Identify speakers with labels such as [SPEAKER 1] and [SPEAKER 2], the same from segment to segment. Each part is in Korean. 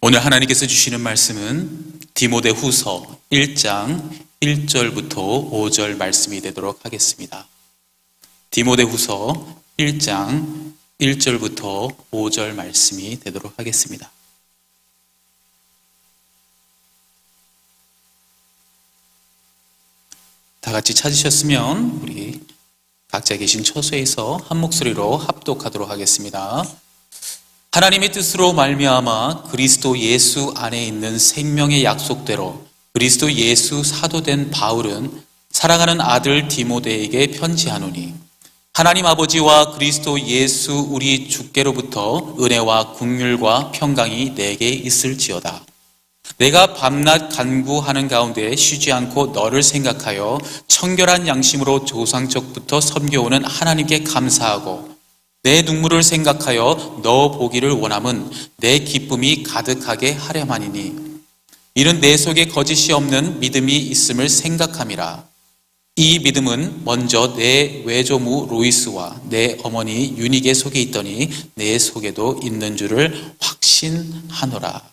[SPEAKER 1] 오늘 하나님께서 주시는 말씀은 디모데후서 1장 1절부터 5절 말씀이 되도록 하겠습니다. 디모데후서 1장 1절부터 5절 말씀이 되도록 하겠습니다. 다 같이 찾으셨으면 우리 각자 계신 처소에서 한 목소리로 합독하도록 하겠습니다. 하나님의 뜻으로 말미암아 그리스도 예수 안에 있는 생명의 약속대로 그리스도 예수 사도된 바울은 사랑하는 아들 디모데에게 편지하노니, 하나님 아버지와 그리스도 예수 우리 주께로부터 은혜와 긍휼과 평강이 내게 있을지어다. 내가 밤낮 간구하는 가운데 쉬지 않고 너를 생각하여 청결한 양심으로 조상적부터 섬겨오는 하나님께 감사하고, 내 눈물을 생각하여 너 보기를 원함은 내 기쁨이 가득하게 하렴하니니, 이는 내 속에 거짓이 없는 믿음이 있음을 생각함이라. 이 믿음은 먼저 내 외조무 로이스와 내 어머니 유니게 속에 있더니 내 속에도 있는 줄을 확신하노라.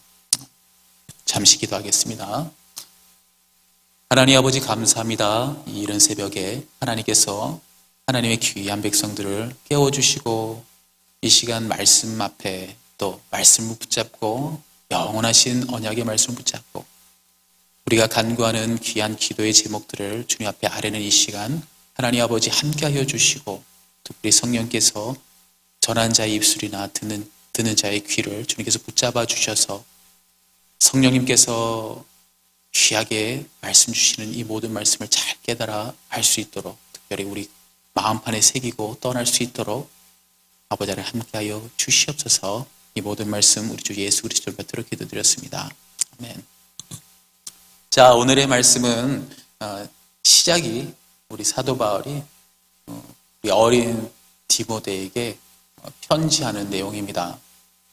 [SPEAKER 1] 잠시 기도하겠습니다. 하나님 아버지, 감사합니다. 이 이른 새벽에 하나님께서 하나님의 귀한 백성들을 깨워주시고, 이 시간 말씀 앞에 또 말씀을 붙잡고 영원하신 언약의 말씀을 붙잡고 우리가 간구하는 귀한 기도의 제목들을 주님 앞에 아뢰는 이 시간, 하나님 아버지 함께하여 주시고, 특별히 성령께서 전한 자의 입술이나 듣는 자의 귀를 주님께서 붙잡아 주셔서 성령님께서 귀하게 말씀 주시는 이 모든 말씀을 잘 깨달아 알 수 있도록, 특별히 우리 마음판에 새기고 떠날 수 있도록 아버지를 함께하여 주시옵소서. 이 모든 말씀 우리 주 예수 그리스도를 받들어 기도드렸습니다. 아멘. 자, 오늘의 말씀은 시작이 우리 사도 바울이 우리 어린 디모데에게 편지하는 내용입니다.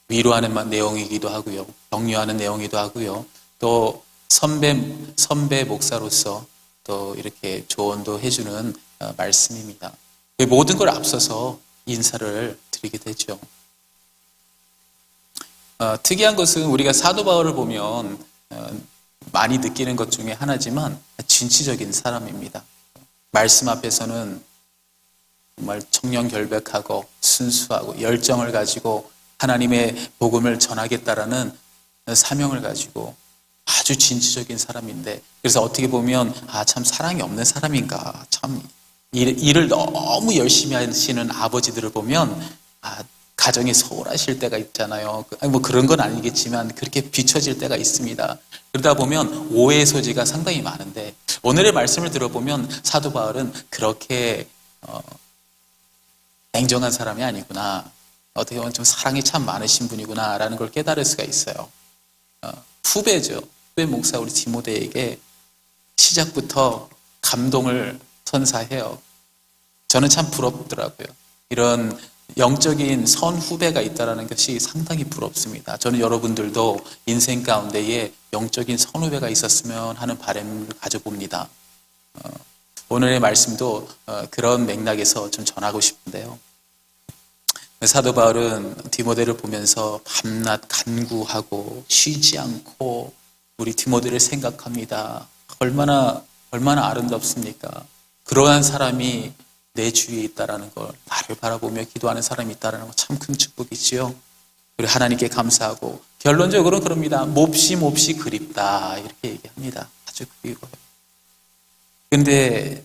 [SPEAKER 1] 위로하는 내용이기도 하고요, 격려하는 내용이기도 하고요, 또 선배 목사로서 또 이렇게 조언도 해주는 말씀입니다. 모든 걸 앞서서 인사를 드리게 되죠. 특이한 것은 우리가 사도 바울을 보면 많이 느끼는 것 중에 하나지만 진취적인 사람입니다. 말씀 앞에서는 정말 청렴결백하고 순수하고 열정을 가지고 하나님의 복음을 전하겠다라는 사명을 가지고 아주 진취적인 사람인데, 그래서 어떻게 보면 참 사랑이 없는 사람인가, 참 일을 너무 열심히 하시는 아버지들을 보면 가정이 소홀하실 때가 있잖아요. 뭐 그런 건 아니겠지만 그렇게 비춰질 때가 있습니다. 그러다 보면 오해의 소지가 상당히 많은데, 오늘의 말씀을 들어보면 사도 바울은 그렇게 냉정한 사람이 아니구나, 어떻게 보면 좀 사랑이 참 많으신 분이구나 라는 걸 깨달을 수가 있어요. 후배 목사 우리 디모데에게 시작부터 감동을 선사해요. 저는 참 부럽더라고요. 이런 영적인 선 후배가 있다는 것이 상당히 부럽습니다. 저는 여러분들도 인생 가운데에 영적인 선 후배가 있었으면 하는 바람을 가져봅니다. 오늘의 말씀도 그런 맥락에서 좀 전하고 싶은데요. 사도 바울은 디모데를 보면서 밤낮 간구하고 쉬지 않고 우리 디모데를 생각합니다. 얼마나 아름답습니까? 그러한 사람이 내 주위에 있다라는 걸, 나를 바라보며 기도하는 사람이 있다라는 건 참 큰 축복이지요. 우리 하나님께 감사하고, 결론적으로는 그럽니다. 몹시 그립다, 이렇게 얘기합니다. 아주 그리워요. 근데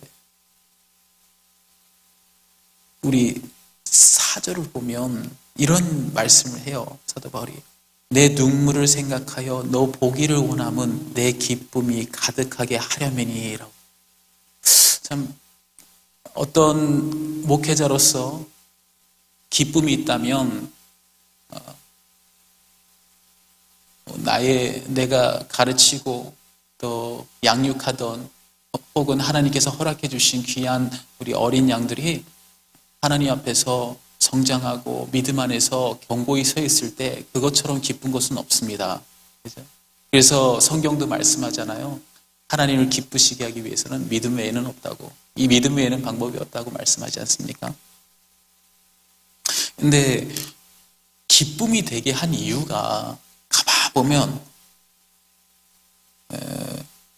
[SPEAKER 1] 우리 4절을 보면 이런 말씀을 해요. 사도 바울이 내 눈물을 생각하여 너 보기를 원함은 내 기쁨이 가득하게 하려면이라고. 참 어떤 목회자로서 기쁨이 있다면 내가 가르치고 또 양육하던, 혹은 하나님께서 허락해 주신 귀한 우리 어린 양들이 하나님 앞에서 성장하고 믿음 안에서 견고히 서 있을 때 그것처럼 기쁜 것은 없습니다. 그래서 성경도 말씀하잖아요. 하나님을 기쁘시게 하기 위해서는 믿음 외에는 없다고, 이 믿음 외에는 방법이 없다고 말씀하지 않습니까? 근데 기쁨이 되게 한 이유가 가만 보면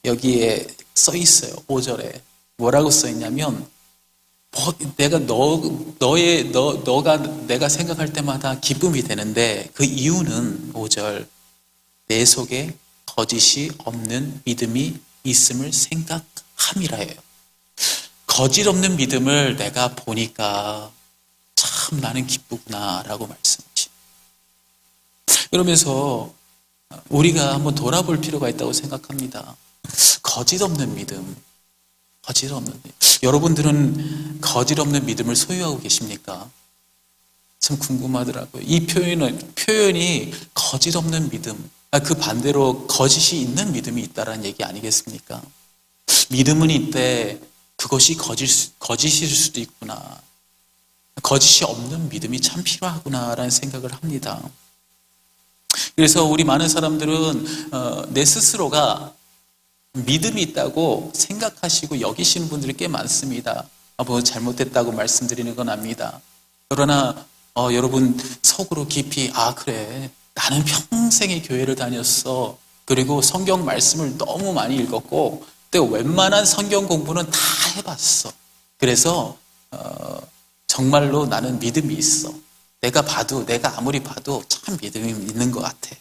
[SPEAKER 1] 여기에 써 있어요. 5절에 뭐라고 써 있냐면 내가 너가 내가 생각할 때마다 기쁨이 되는데 그 이유는 5절 내 속에 거짓이 없는 믿음이 있음을 생각함이라예요. 거짓 없는 믿음을 내가 보니까 참 나는 기쁘구나라고 말씀하십니다. 그러면서 우리가 한번 돌아볼 필요가 있다고 생각합니다. 거짓 없는 믿음. 여러분들은 거짓 없는 믿음을 소유하고 계십니까? 참 궁금하더라고요. 이 표현이 거짓 없는 믿음. 그 반대로 거짓이 있는 믿음이 있다라는 얘기 아니겠습니까? 믿음은 이때 그것이 거짓일 수도 있구나. 거짓이 없는 믿음이 참 필요하구나라는 생각을 합니다. 그래서 우리 많은 사람들은 내 스스로가 믿음이 있다고 생각하시고 여기시는 분들이 꽤 많습니다. 뭐 잘못됐다고 말씀드리는 건 압니다. 그러나 여러분 속으로 깊이 그래 나는 평생의 교회를 다녔어. 그리고 성경 말씀을 너무 많이 읽었고 또 웬만한 성경 공부는 다 해봤어. 그래서 정말로 나는 믿음이 있어. 내가 아무리 봐도 참 믿음이 있는 것 같아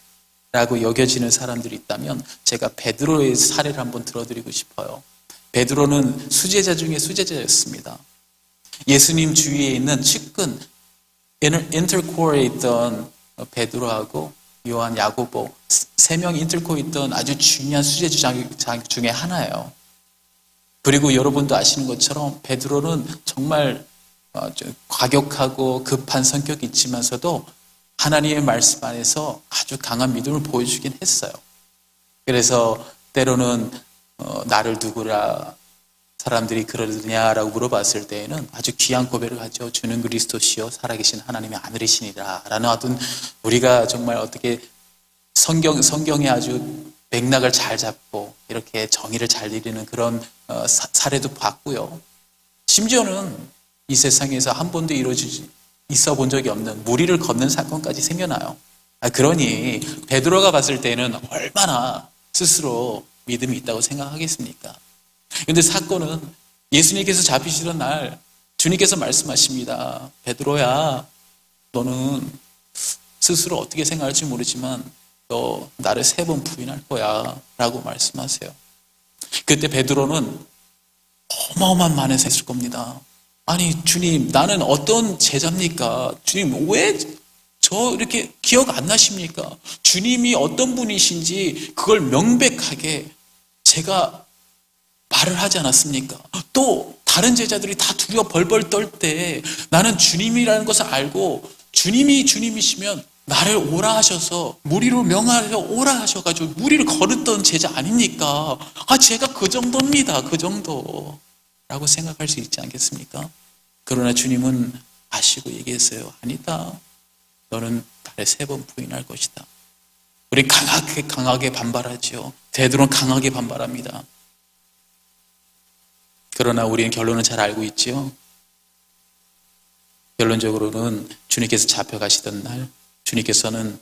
[SPEAKER 1] 라고 여겨지는 사람들이 있다면 제가 베드로의 사례를 한번 들어드리고 싶어요. 베드로는 수제자 중에 수제자였습니다. 예수님 주위에 있는 측근 인터코어에 있던 베드로하고 요한, 야고보 3명 인터코어에 있던 아주 중요한 수제자 중에 하나예요. 그리고 여러분도 아시는 것처럼 베드로는 정말 과격하고 급한 성격이 있지만서도 하나님의 말씀 안에서 아주 강한 믿음을 보여주긴 했어요. 그래서 때로는 나를 누구라 사람들이 그러느냐라고 물어봤을 때에는 아주 귀한 고백을 하죠. 주는 그리스도시요 살아계신 하나님의 아들이시니라 라는 어떤 우리가 정말 어떻게 성경에 아주 맥락을 잘 잡고 이렇게 정의를 잘 이루는 그런 사례도 봤고요. 심지어는 이 세상에서 한 번도 있어 본 적이 없는 무리를 걷는 사건까지 생겨나요. 그러니 베드로가 봤을 때는 얼마나 스스로 믿음이 있다고 생각하겠습니까? 그런데 사건은 예수님께서 잡히시던 날 주님께서 말씀하십니다. 베드로야, 너는 스스로 어떻게 생각할지 모르지만 너 나를 3번 부인할 거야 라고 말씀하세요. 그때 베드로는 어마어마한 만회했을 겁니다. 아니 주님, 나는 어떤 제자입니까? 주님, 왜 저 이렇게 기억 안 나십니까? 주님이 어떤 분이신지 그걸 명백하게 제가 말을 하지 않았습니까? 또 다른 제자들이 다 두려워 벌벌 떨 때 나는 주님이라는 것을 알고 주님이 주님이시면 나를 오라 하셔서 무리로 명하셔 오라 하셔가지고 무리를 거르던 제자 아닙니까? 제가 그 정도입니다. 그 정도 라고 생각할 수 있지 않겠습니까? 그러나 주님은 아시고 얘기했어요. 아니다. 너는 나를 3번 부인할 것이다. 우리 강하게 반발하죠. 베드로는 강하게 반발합니다. 그러나 우리는 결론은 잘 알고 있지요. 결론적으로는 주님께서 잡혀가시던 날 주님께서는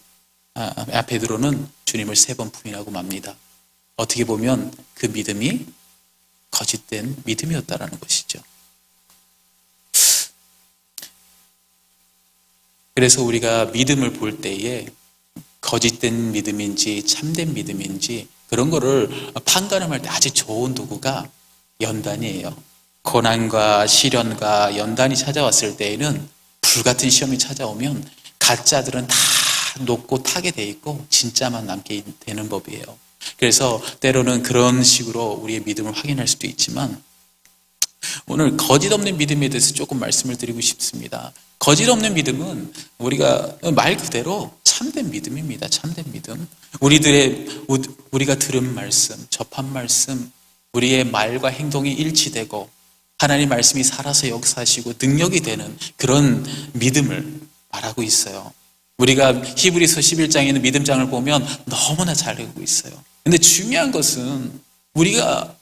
[SPEAKER 1] 베드로는 주님을 3번 부인하고 맙니다. 어떻게 보면 그 믿음이 거짓된 믿음이었다라는 것이죠. 그래서 우리가 믿음을 볼 때에 거짓된 믿음인지 참된 믿음인지 그런 거를 판가름할 때 아주 좋은 도구가 연단이에요. 고난과 시련과 연단이 찾아왔을 때에는 불같은 시험이 찾아오면 가짜들은 다 녹고 타게 돼 있고 진짜만 남게 되는 법이에요. 그래서 때로는 그런 식으로 우리의 믿음을 확인할 수도 있지만 오늘 거짓 없는 믿음에 대해서 조금 말씀을 드리고 싶습니다. 거짓 없는 믿음은 우리가 말 그대로 참된 믿음입니다. 참된 믿음. 우리가 들은 말씀, 접한 말씀, 우리의 말과 행동이 일치되고 하나님 말씀이 살아서 역사하시고 능력이 되는 그런 믿음을 말하고 있어요. 우리가 히브리서 11장에 있는 믿음장을 보면 너무나 잘 알고 있어요. 근데 중요한 것은 우리가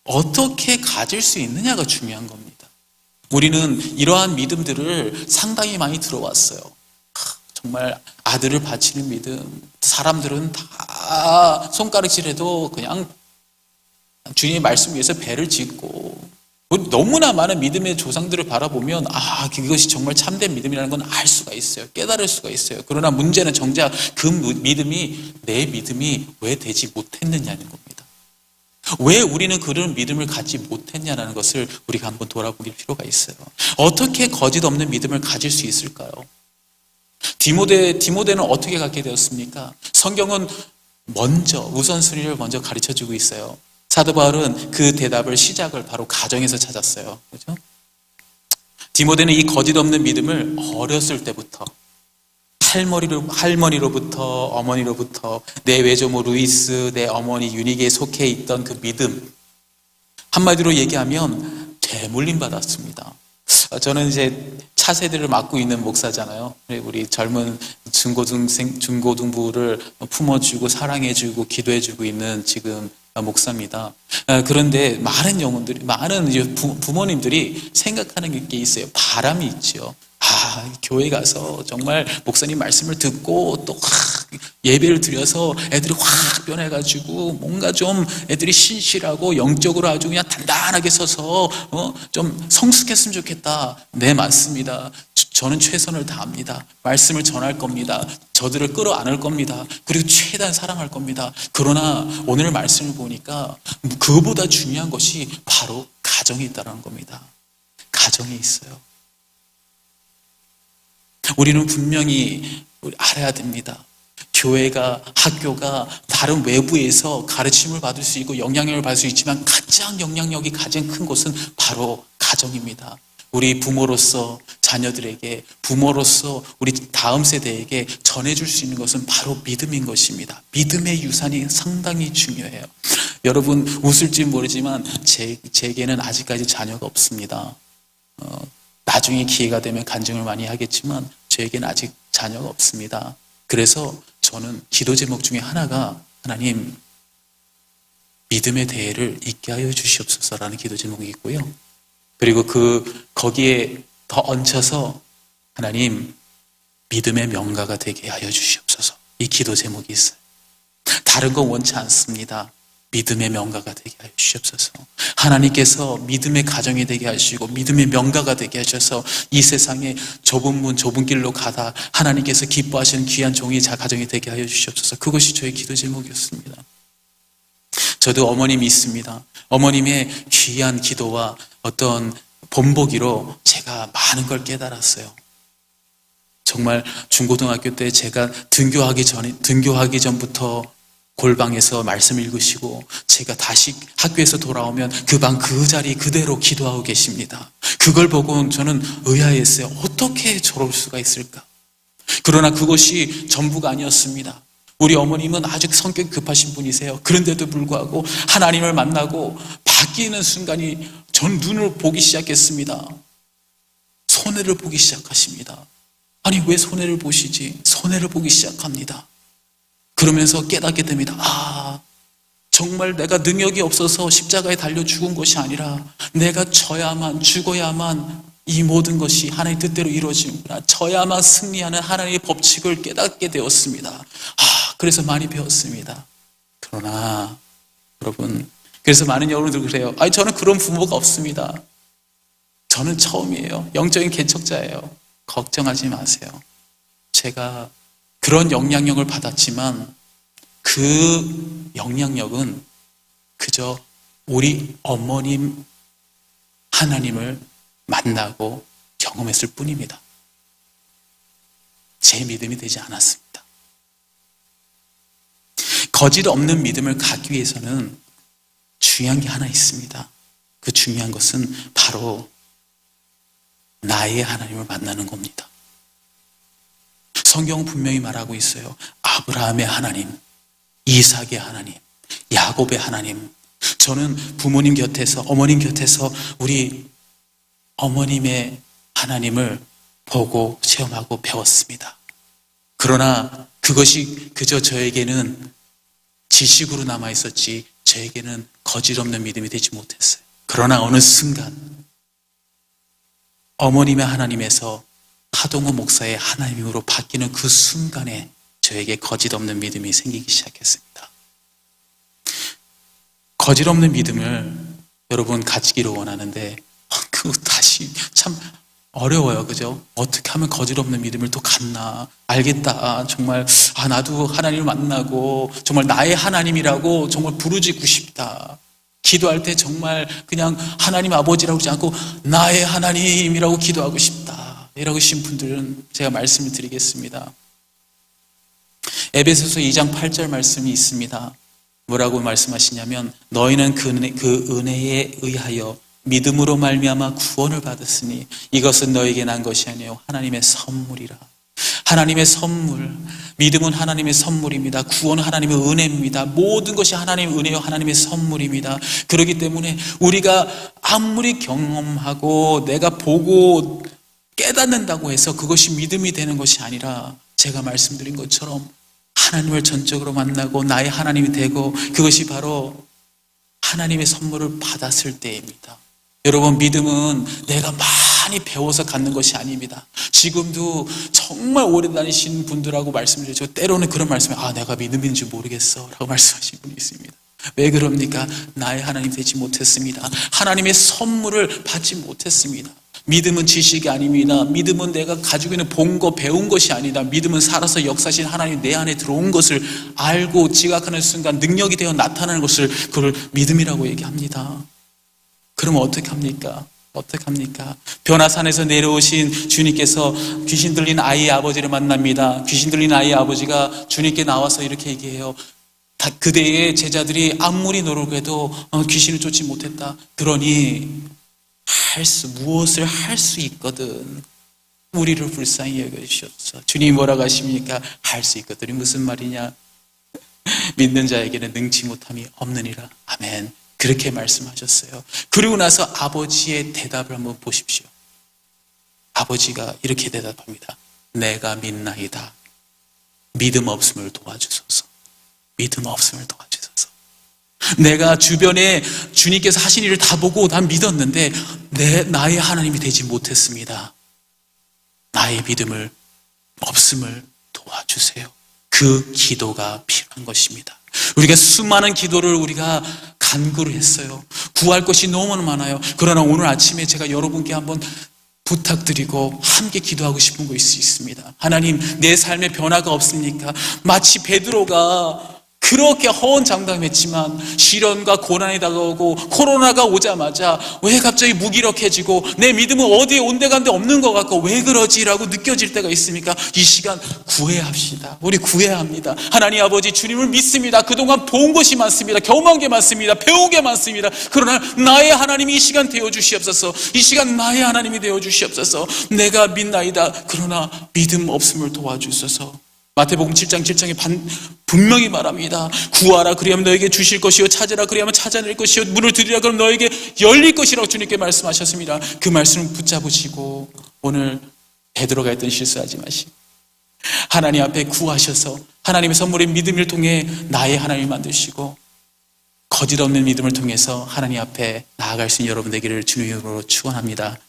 [SPEAKER 1] 어떻게 가질 수 있느냐가 중요한 겁니다. 우리는 이러한 믿음들을 상당히 많이 들어왔어요. 정말 아들을 바치는 믿음, 사람들은 다 손가락질해도 그냥 주님의 말씀 위해서 배를 짓고, 너무나 많은 믿음의 조상들을 바라보면 그것이 정말 참된 믿음이라는 건 알 수가 있어요. 깨달을 수가 있어요. 그러나 문제는 정작 그 믿음이 내 믿음이 왜 되지 못했느냐는 겁니다. 왜 우리는 그런 믿음을 갖지 못했냐는 것을 우리가 한번 돌아볼 필요가 있어요. 어떻게 거짓 없는 믿음을 가질 수 있을까요? 디모데는 어떻게 갖게 되었습니까? 성경은 우선순위를 먼저 가르쳐주고 있어요. 사도 바울은 그 대답을 시작을 바로 가정에서 찾았어요. 그렇죠? 디모데는 이 거짓 없는 믿음을 어렸을 때부터 할머니로부터 어머니로부터 내 외조모 루이스, 내 어머니 유니게에 속해 있던 그 믿음, 한마디로 얘기하면 되물림 받았습니다. 저는 이제 차세대를 맡고 있는 목사잖아요. 우리 젊은 중고등부를 품어주고 사랑해주고 기도해주고 있는 지금 목사입니다. 그런데 많은 부모님들이 생각하는 게 있어요. 바람이 있죠. 교회 가서 정말 목사님 말씀을 듣고 또 예배를 드려서 애들이 확 변해가지고 뭔가 좀 애들이 신실하고 영적으로 아주 그냥 단단하게 서서 좀 성숙했으면 좋겠다. 네, 맞습니다. 저는 최선을 다합니다. 말씀을 전할 겁니다. 저들을 끌어안을 겁니다. 그리고 최대한 사랑할 겁니다. 그러나 오늘 말씀을 보니까 그보다 중요한 것이 바로 가정에 있다는 겁니다. 가정에 있어요. 우리는 분명히 알아야 됩니다. 교회가, 학교가 다른 외부에서 가르침을 받을 수 있고 영향력을 받을 수 있지만 가장 영향력이 가장 큰 곳은 바로 가정입니다. 우리 부모로서 자녀들에게, 부모로서 우리 다음 세대에게 전해줄 수 있는 것은 바로 믿음인 것입니다. 믿음의 유산이 상당히 중요해요. 여러분 웃을지 모르지만 제게는 아직까지 자녀가 없습니다. 나중에 기회가 되면 간증을 많이 하겠지만 저에게는 아직 자녀가 없습니다. 그래서 저는 기도 제목 중에 하나가 하나님 믿음의 대회를 있게 하여 주시옵소서라는 기도 제목이 있고요. 그리고 거기에 더 얹혀서 하나님 믿음의 명가가 되게 하여 주시옵소서, 이 기도 제목이 있어요. 다른 건 원치 않습니다. 믿음의 명가가 되게 하여 주시옵소서. 하나님께서 믿음의 가정이 되게 하시고 믿음의 명가가 되게 하셔서 이 세상에 좁은 문 좁은 길로 가다 하나님께서 기뻐하시는 귀한 종이 가정이 되게 하여 주시옵소서. 그것이 저의 기도 제목이었습니다. 저도 어머님이 있습니다. 어머님의 귀한 기도와 어떤 본보기로 제가 많은 걸 깨달았어요. 정말 중고등학교 때 제가 등교하기 전부터 골방에서 말씀 읽으시고 제가 다시 학교에서 돌아오면 그 방 그 자리 그대로 기도하고 계십니다. 그걸 보고 저는 의아했어요. 어떻게 저럴 수가 있을까? 그러나 그것이 전부가 아니었습니다. 우리 어머님은 아주 성격이 급하신 분이세요. 그런데도 불구하고 하나님을 만나고 바뀌는 순간이 전 눈을 보기 시작했습니다. 손해를 보기 시작하십니다. 아니 왜 손해를 보시지? 손해를 보기 시작합니다. 그러면서 깨닫게 됩니다. 정말 내가 능력이 없어서 십자가에 달려 죽은 것이 아니라 내가 죽어야만 이 모든 것이 하나님의 뜻대로 이루어지는구나. 져야만 승리하는 하나님의 법칙을 깨닫게 되었습니다. 그래서 많이 배웠습니다. 그러나 여러분, 그래서 많은 여러분들 그래요. 저는 그런 부모가 없습니다. 저는 처음이에요. 영적인 개척자예요. 걱정하지 마세요. 제가 그런 영향력을 받았지만 그 영향력은 그저 우리 어머님 하나님을 만나고 경험했을 뿐입니다. 제 믿음이 되지 않았습니다. 거짓 없는 믿음을 갖기 위해서는 중요한 게 하나 있습니다. 그 중요한 것은 바로 나의 하나님을 만나는 겁니다. 성경은 분명히 말하고 있어요. 아브라함의 하나님, 이삭의 하나님, 야곱의 하나님. 저는 부모님 곁에서, 어머님 곁에서 우리 어머님의 하나님을 보고 체험하고 배웠습니다. 그러나 그것이 그저 저에게는 지식으로 남아있었지 저에게는 거짓 없는 믿음이 되지 못했어요. 그러나 어느 순간 어머님의 하나님에서 하동호 목사의 하나님으로 바뀌는 그 순간에 저에게 거짓 없는 믿음이 생기기 시작했습니다. 거짓 없는 믿음을 여러분 가지기를 원하는데 그거 다시 참 어려워요. 그죠? 어떻게 하면 거짓 없는 믿음을 또 갖나? 알겠다. 정말 나도 하나님을 만나고 정말 나의 하나님이라고 정말 부르짖고 싶다. 기도할 때 정말 그냥 하나님 아버지라고 하지 않고 나의 하나님이라고 기도하고 싶다. 이라고 하신 분들은 제가 말씀을 드리겠습니다. 에베소서 2장 8절 말씀이 있습니다. 뭐라고 말씀하시냐면 너희는 그 은혜에 의하여 믿음으로 말미암아 구원을 받았으니 이것은 너에게 난 것이 아니요 하나님의 선물이라. 하나님의 선물, 믿음은 하나님의 선물입니다. 구원은 하나님의 은혜입니다. 모든 것이 하나님의 은혜요 하나님의 선물입니다. 그렇기 때문에 우리가 아무리 경험하고 내가 보고 깨닫는다고 해서 그것이 믿음이 되는 것이 아니라 제가 말씀드린 것처럼 하나님을 전적으로 만나고 나의 하나님이 되고 그것이 바로 하나님의 선물을 받았을 때입니다. 여러분, 믿음은 내가 많이 배워서 갖는 것이 아닙니다. 지금도 정말 오래 다니신 분들하고 말씀드리죠. 때로는 그런 말씀에 내가 믿음인지 모르겠어 라고 말씀하시는 분이 있습니다. 왜 그럽니까? 나의 하나님 되지 못했습니다. 하나님의 선물을 받지 못했습니다. 믿음은 지식이 아닙니다. 믿음은 내가 가지고 있는 본 거, 배운 것이 아니다. 믿음은 살아서 역사신 하나님 내 안에 들어온 것을 알고 지각하는 순간 능력이 되어 나타나는 것을 그걸 믿음이라고 얘기합니다. 그러면 어떻게 합니까? 어떻게 합니까? 변화산에서 내려오신 주님께서 귀신 들린 아이의 아버지를 만납니다. 귀신 들린 아이의 아버지가 주님께 나와서 이렇게 얘기해요. 그대의 제자들이 아무리 노력해도 귀신을 쫓지 못했다. 그러니 무엇을 할 수 있거든. 우리를 불쌍히 여겨주셨어. 주님이 뭐라고 하십니까? 할 수 있거든이 무슨 말이냐? 믿는 자에게는 능치 못함이 없느니라. 아멘. 그렇게 말씀하셨어요. 그리고 나서 아버지의 대답을 한번 보십시오. 아버지가 이렇게 대답합니다. 내가 믿나이다. 믿음 없음을 도와주소서. 믿음 없음을 도와주소서. 내가 주변에 주님께서 하신 일을 다 보고 난 믿었는데 나의 하나님이 되지 못했습니다. 나의 믿음을 없음을 도와주세요. 그 기도가 필요한 것입니다. 우리가 수많은 기도를 우리가 간구를 했어요. 구할 것이 너무 많아요. 그러나 오늘 아침에 제가 여러분께 한번 부탁드리고 함께 기도하고 싶은 것이 있습니다. 하나님, 내 삶에 변화가 없습니까? 마치 베드로가 그렇게 허언장담했지만 시련과 고난이 다가오고 코로나가 오자마자 왜 갑자기 무기력해지고 내 믿음은 어디에 온데간데 없는 것 같고 왜 그러지라고 느껴질 때가 있습니까? 이 시간 구해야 합시다. 우리 구해야 합니다. 하나님 아버지, 주님을 믿습니다. 그동안 본 것이 많습니다. 경험한 게 많습니다. 배운 게 많습니다. 그러나 나의 하나님이 이 시간 되어주시옵소서. 이 시간 나의 하나님이 되어주시옵소서. 내가 믿나이다. 그러나 믿음 없음을 도와주소서. 마태복음 7장 7장에 분명히 말합니다. 구하라 그리하면 너에게 주실 것이요, 찾으라 그리하면 찾아낼 것이요, 문을 두드리라 그러면 너에게 열릴 것이라고 주님께 말씀하셨습니다. 그 말씀을 붙잡으시고 오늘 베드로가 했던 실수하지 마시고 하나님 앞에 구하셔서 하나님의 선물인 믿음을 통해 나의 하나님을 만드시고 거짓 없는 믿음을 통해서 하나님 앞에 나아갈 수 있는 여러분 되기를 주님의 이름으로 축원합니다.